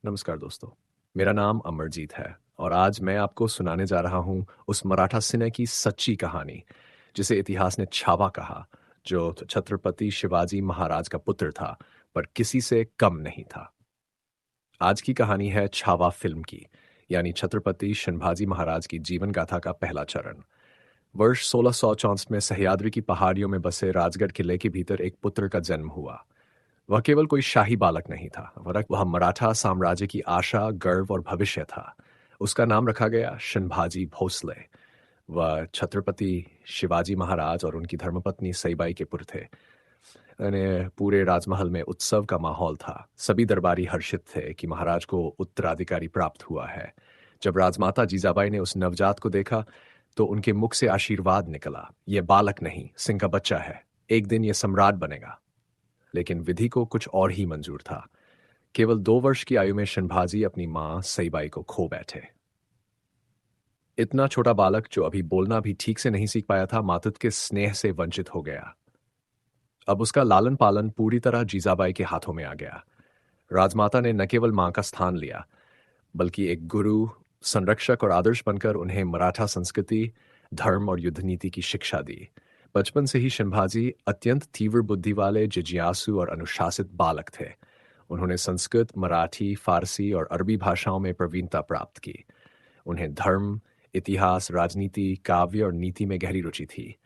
नमस्कार दोस्तों। मेरा नाम अमरजीत है और आज मैं आपको सुनाने जा रहा हूँ उस मराठा सिने की सच्ची कहानी जिसे इतिहास ने छावा कहा, जो छत्रपति शिवाजी महाराज का पुत्र था पर किसी से कम नहीं था। आज की कहानी है छावा फिल्म की, यानी छत्रपति शिवाजी महाराज की जीवन गाथा का पहला चरण। वर्ष 1664 में सह्याद्री की पहाड़ियों में बसे राजगढ़ किले के भीतर एक पुत्र का जन्म हुआ। वह केवल कोई शाही बालक नहीं था, वरन वह मराठा साम्राज्य की आशा, गर्व और भविष्य था। उसका नाम रखा गया शिवाजी भोसले। वह छत्रपति शिवाजी महाराज और उनकी धर्मपत्नी सईबाई के पुत्र थे। पूरे राजमहल में उत्सव का माहौल था। सभी दरबारी हर्षित थे कि महाराज को उत्तराधिकारी प्राप्त हुआ है। जब राजमाता जीजाबाई ने उस नवजात को देखा तो उनके मुख से आशीर्वाद निकला, यह बालक नहीं, सिंह का बच्चा है। एक दिन यह सम्राट बनेगा। लेकिन विधि को कुछ और ही मंजूर था। केवल 2 वर्ष की आयु में शिवाजी अपनी मां सईबाई को खो बैठे। इतना छोटा बालक जो अभी बोलना भी ठीक से नहीं सीख पाया था, मातृत्व के स्नेह से वंचित हो गया। अब उसका लालन पालन पूरी तरह जीजाबाई के हाथों में आ गया। राजमाता ने न केवल मां का स्थान लिया, बल्कि एक गुरु, संरक्षक और आदर्श बनकर उन्हें मराठा संस्कृति, धर्म और युद्ध नीति की शिक्षा दी। बचपन से ही शिवाजी अत्यंत तीव्र बुद्धि वाले, जिज्ञासु और अनुशासित बालक थे। उन्होंने संस्कृत, मराठी, फारसी और अरबी भाषाओं में प्रवीणता प्राप्त की। उन्हें धर्म, इतिहास, राजनीति, काव्य और नीति में गहरी रुचि थी।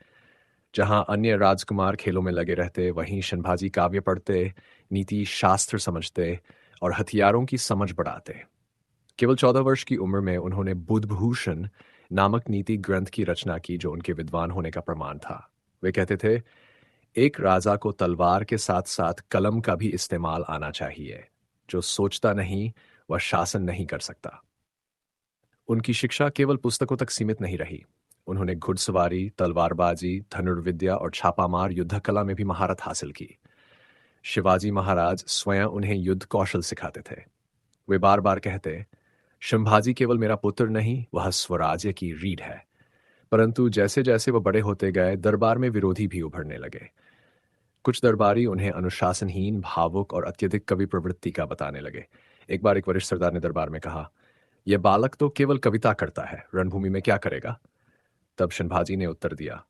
जहां अन्य राजकुमार खेलों में लगे रहते, वहीं शिवाजी काव्य पढ़ते, नीति शास्त्र समझते और हथियारों की समझ बढ़ाते। केवल 14 वर्ष की उम्र में उन्होंने बुधभूषण नामक नीति ग्रंथ की रचना की, जो उनके विद्वान होने का प्रमाण था। वे कहते थे, एक राजा को तलवार के साथ साथ कलम का भी इस्तेमाल आना चाहिए। जो सोचता नहीं, वह शासन नहीं कर सकता। उनकी शिक्षा केवल पुस्तकों तक सीमित नहीं रही। उन्होंने घुड़सवारी, तलवारबाजी, धनुर्विद्या और छापामार युद्ध कला में भी महारत हासिल की। शिवाजी महाराज स्वयं उन्हें युद्ध कौशल सिखाते थे। वे बार बार कहते, शिवाजी केवल मेरा पुत्र नहीं, वह स्वराज्य की रीढ़ है। परंतु जैसे जैसे वह बड़े होते गए, दरबार में विरोधी भी उभरने लगे। कुछ दरबारी उन्हें अनुशासनहीन, भावुक और अत्यधिक कवि प्रवृत्ति का बताने लगे। एक बार एक वरिष्ठ सरदार ने दरबार में कहा, यह बालक तो केवल कविता करता है, रणभूमि में क्या करेगा? तब शिवाजी ने उत्तर दिया,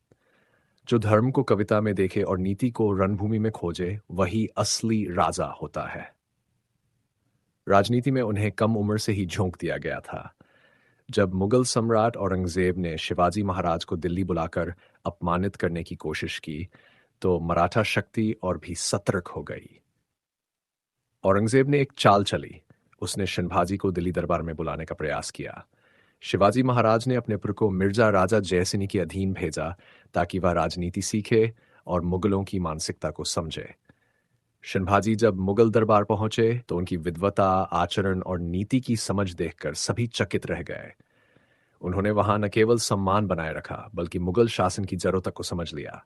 जो धर्म को कविता में देखे और नीति को रणभूमि में खोजे, वही असली राजा होता है। राजनीति में उन्हें कम उम्र से ही झोंक दिया गया था। जब मुगल सम्राट औरंगजेब ने शिवाजी महाराज को दिल्ली बुलाकर अपमानित करने की कोशिश की, तो मराठा शक्ति और भी सतर्क हो गई। औरंगजेब ने एक चाल चली। उसने शिवाजी को दिल्ली दरबार में बुलाने का प्रयास किया। शिवाजी महाराज ने अपने पुत्र को मिर्जा राजा जयसिंह के अधीन भेजा, ताकि वह राजनीति सीखे और मुगलों की मानसिकता को समझे। शिवाजी जब मुगल दरबार पहुंचे तो उनकी विद्वता, आचरण और नीति की समझ देखकर सभी चकित रह गए। उन्होंने वहां न केवल सम्मान बनाए रखा, बल्कि मुगल शासन की जड़ों तक को समझ लिया।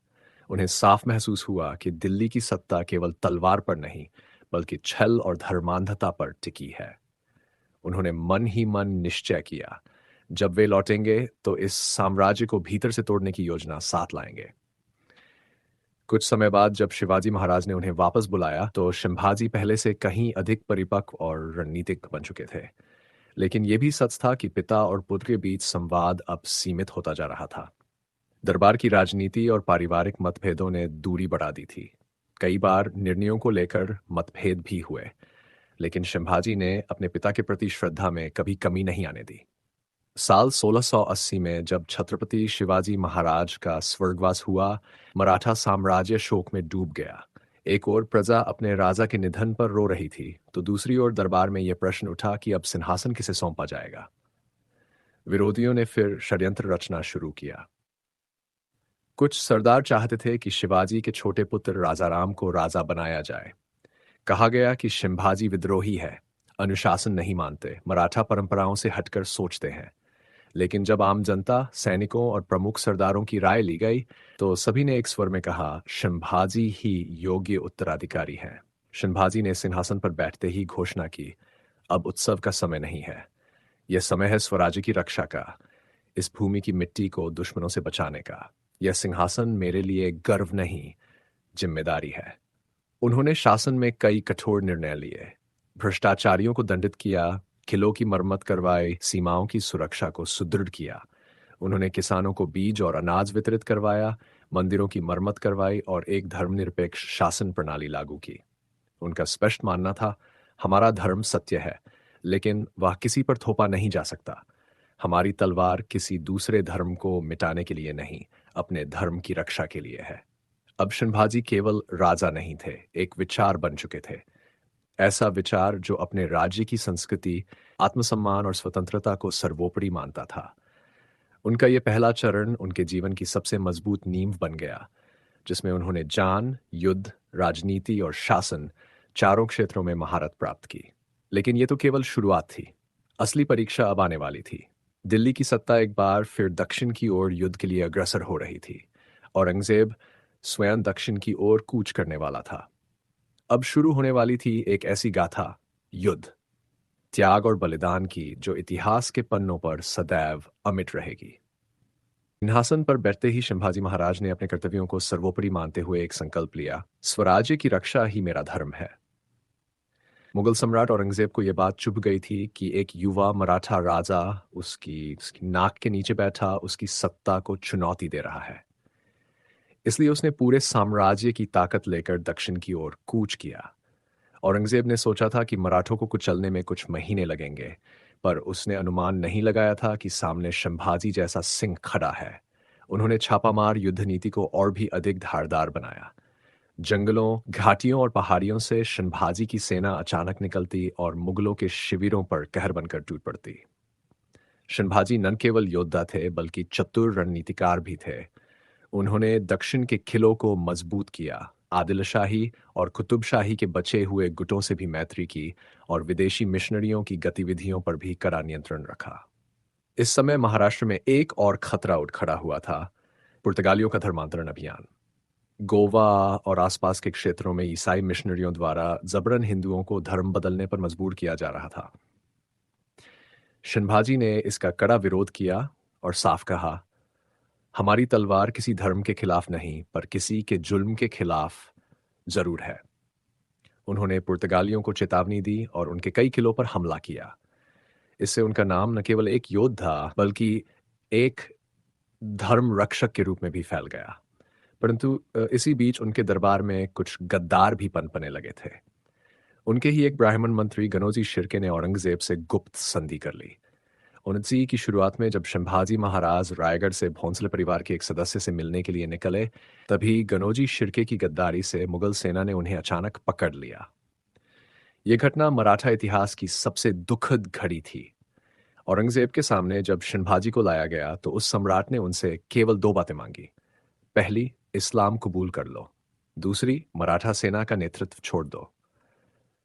उन्हें साफ महसूस हुआ कि दिल्ली की सत्ता केवल तलवार पर नहीं, बल्कि छल और धर्मांधता पर टिकी है। उन्होंने मन ही मन निश्चय किया, जब वे लौटेंगे तो इस साम्राज्य को भीतर से तोड़ने की योजना साथ लाएंगे। कुछ समय बाद जब शिवाजी महाराज ने उन्हें वापस बुलाया, तो शिवाजी पहले से कहीं अधिक परिपक्व और रणनीतिक बन चुके थे। लेकिन यह भी सच था कि पिता और पुत्र के बीच संवाद अब सीमित होता जा रहा था। दरबार की राजनीति और पारिवारिक मतभेदों ने दूरी बढ़ा दी थी। कई बार निर्णयों को लेकर मतभेद भी हुए, लेकिन शिवाजी ने अपने पिता के प्रति श्रद्धा में कभी कमी नहीं आने दी। साल 1680 में जब छत्रपति शिवाजी महाराज का स्वर्गवास हुआ, मराठा साम्राज्य शोक में डूब गया। एक ओर प्रजा अपने राजा के निधन पर रो रही थी, तो दूसरी ओर दरबार में यह प्रश्न उठा कि अब सिंहासन किसे सौंपा जाएगा। विरोधियों ने फिर षड्यंत्र रचना शुरू किया। कुछ सरदार चाहते थे कि शिवाजी के छोटे पुत्र राजाराम को राजा बनाया जाए। कहा गया कि शिवाजी विद्रोही है, अनुशासन नहीं मानते, मराठा परंपराओं से हटकर सोचते हैं। लेकिन जब आम जनता, सैनिकों और प्रमुख सरदारों की राय ली गई, तो सभी ने एक स्वर में कहा, शिवाजी ही योग्य उत्तराधिकारी हैं। शिवाजी ने सिंहासन पर बैठते ही घोषणा की, अब उत्सव का समय नहीं है, यह समय है स्वराज्य की रक्षा का, इस भूमि की मिट्टी को दुश्मनों से बचाने का। यह सिंहासन मेरे लिए गर्व नहीं, जिम्मेदारी है। उन्होंने शासन में कई कठोर निर्णय लिए। भ्रष्टाचारियों को दंडित किया, किलों की मरम्मत करवाई, सीमाओं की सुरक्षा को सुदृढ़ किया। उन्होंने किसानों को बीज और अनाज वितरित करवाया, मंदिरों की मरम्मत करवाई और एक धर्मनिरपेक्ष शासन प्रणाली लागू की। उनका स्पष्ट मानना था, हमारा धर्म सत्य है, लेकिन वह किसी पर थोपा नहीं जा सकता। हमारी तलवार किसी दूसरे धर्म को मिटाने के लिए नहीं, अपने धर्म की रक्षा के लिए है। अब संभाजी केवल राजा नहीं थे, एक विचार बन चुके थे। ऐसा विचार जो अपने राज्य की संस्कृति, आत्मसम्मान और स्वतंत्रता को सर्वोपरि मानता था। उनका यह पहला चरण उनके जीवन की सबसे मजबूत नींव बन गया, जिसमें उन्होंने जान, युद्ध, राजनीति और शासन चारों क्षेत्रों में महारत प्राप्त की। लेकिन यह तो केवल शुरुआत थी। असली परीक्षा अब आने वाली थी। दिल्ली की सत्ता एक बार फिर दक्षिण की ओर युद्ध के लिए अग्रसर हो रही थी। औरंगजेब स्वयं दक्षिण की ओर कूच करने वाला था। अब शुरू होने वाली थी एक ऐसी गाथा, युद्ध, त्याग और बलिदान की, जो इतिहास के पन्नों पर सदैव अमिट रहेगी। सिंहासन पर बैठते ही संभाजी महाराज ने अपने कर्तव्यों को सर्वोपरि मानते हुए एक संकल्प लिया, स्वराज्य की रक्षा ही मेरा धर्म है। मुगल सम्राट औरंगजेब को यह बात चुभ गई थी कि एक युवा मराठा राजा उसकी नाक के नीचे बैठा उसकी सत्ता को चुनौती दे रहा है। इसलिए उसने पूरे साम्राज्य की ताकत लेकर दक्षिण की ओर कूच किया। औरंगजेब ने सोचा था कि मराठों को कुचलने में कुछ महीने लगेंगे, पर उसने अनुमान नहीं लगाया था कि सामने संभाजी जैसा सिंह खड़ा है। उन्होंने छापामार युद्ध नीति को और भी अधिक धारदार बनाया। जंगलों, घाटियों और पहाड़ियों से संभाजी की सेना अचानक निकलती और मुगलों के शिविरों पर कहर बनकर टूट पड़ती। संभाजी न केवल योद्धा थे, बल्कि चतुर रणनीतिकार भी थे। उन्होंने दक्षिण के किलों को मजबूत किया, आदिलशाही और कुतुबशाही के बचे हुए गुटों से भी मैत्री की और विदेशी मिशनरियों की गतिविधियों पर भी कड़ा नियंत्रण रखा। इस समय महाराष्ट्र में एक और खतरा उठ खड़ा हुआ था, पुर्तगालियों का धर्मांतरण अभियान। गोवा और आसपास के क्षेत्रों में ईसाई मिशनरियों द्वारा जबरन हिंदुओं को धर्म बदलने पर मजबूर किया जा रहा था। संभाजी ने इसका कड़ा विरोध किया और साफ कहा, हमारी तलवार किसी धर्म के खिलाफ नहीं, पर किसी के जुल्म के खिलाफ जरूर है। उन्होंने पुर्तगालियों को चेतावनी दी और उनके कई किलों पर हमला किया। इससे उनका नाम न केवल एक योद्धा बल्कि एक धर्म रक्षक के रूप में भी फैल गया। परंतु इसी बीच उनके दरबार में कुछ गद्दार भी पनपने लगे थे। उनके ही एक ब्राह्मण मंत्री गनोजी शिर्के ने औरंगजेब से गुप्त संधि कर ली। 19 की शुरुआत में जब संभाजी महाराज रायगढ़ से भोंसले परिवार के एक सदस्य से मिलने के लिए निकले, तभी गनोजी शिर्के की गद्दारी से मुगल सेना ने उन्हें अचानक पकड़ लिया। यह घटना मराठा इतिहास की सबसे दुखद घड़ी थी। औरंगजेब के सामने जब संभाजी को लाया गया तो उस सम्राट ने उनसे केवल दो बातें मांगी। पहली, इस्लाम कबूल कर लो। दूसरी, मराठा सेना का नेतृत्व छोड़ दो।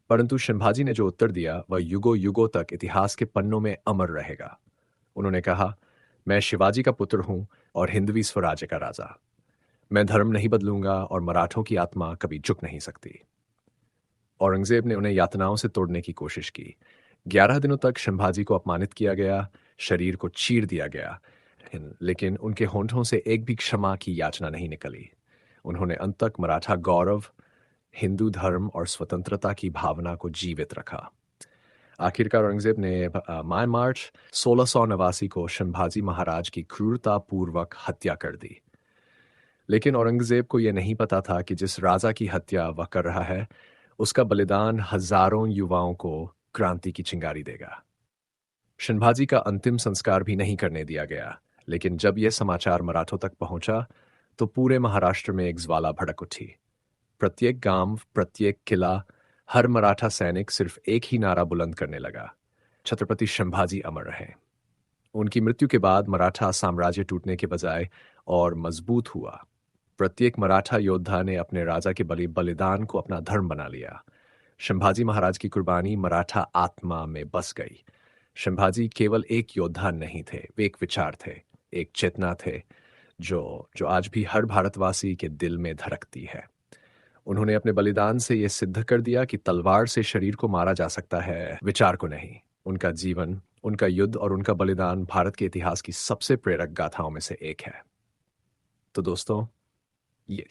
परंतु संभाजी ने जो उत्तर दिया वह युगों युगों तक इतिहास के पन्नों में अमर रहेगा। उन्होंने कहा, मैं शिवाजी का पुत्र हूं और हिंदवी स्वराज्य का राजा। मैं धर्म नहीं बदलूंगा और मराठों की आत्मा कभी झुक नहीं सकती। औरंगजेब ने उन्हें यातनाओं से तोड़ने की कोशिश की। 11 दिनों तक संभाजी को अपमानित किया गया, शरीर को चीर दिया गया, लेकिन उनके होंठों से एक भी क्षमा की याचना नहीं निकली। उन्होंने अंत तक मराठा गौरव, हिंदू धर्म और स्वतंत्रता की भावना को जीवित रखा। आखिरकार औरंगजेब ने माई मार्च 1689 को संभाजी महाराज की क्रूरतापूर्वक हत्या कर दी। लेकिन औरंगजेब को यह नहीं पता था कि जिस राजा की हत्या वह कर रहा है, उसका बलिदान हजारों युवाओं को क्रांति की चिंगारी देगा। संभाजी का अंतिम संस्कार भी नहीं करने दिया गया, लेकिन जब यह समाचार मराठों तक पहुंचा तो पूरे महाराष्ट्र में एक ज्वाला भड़क उठी। प्रत्येक गांव, प्रत्येक किला, हर मराठा सैनिक सिर्फ एक ही नारा बुलंद करने लगा, छत्रपति संभाजी अमर रहे। उनकी मृत्यु के बाद मराठा साम्राज्य टूटने के बजाय और मजबूत हुआ। प्रत्येक मराठा योद्धा ने अपने राजा के बलिदान को अपना धर्म बना लिया। संभाजी महाराज की कुर्बानी मराठा आत्मा में बस गई। संभाजी केवल एक योद्धा नहीं थे, वे एक विचार थे, एक चेतना थे जो जो आज भी हर भारतवासी के दिल में धड़कती है। उन्होंने अपने बलिदान से यह सिद्ध कर दिया कि तलवार से शरीर को मारा जा सकता है, विचार को नहीं। उनका जीवन, उनका युद्ध और उनका बलिदान भारत के इतिहास की सबसे प्रेरक गाथाओं में से एक है। तो दोस्तों, ये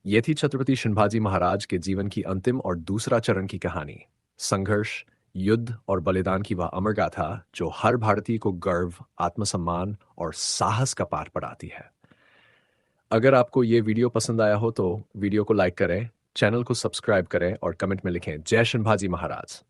ये थी छत्रपति संभाजी महाराज के जीवन की अंतिम और दूसरा चरण की कहानी। संघर्ष, युद्ध और बलिदान की वह अमर गाथा जो हर भारतीय को गर्व, आत्मसम्मान और साहस का पाठ पढ़ाती है। अगर आपको ये वीडियो पसंद आया हो तो वीडियो को लाइक करें, चैनल को सब्सक्राइब करें और कमेंट में लिखें जय शिवाजी महाराज।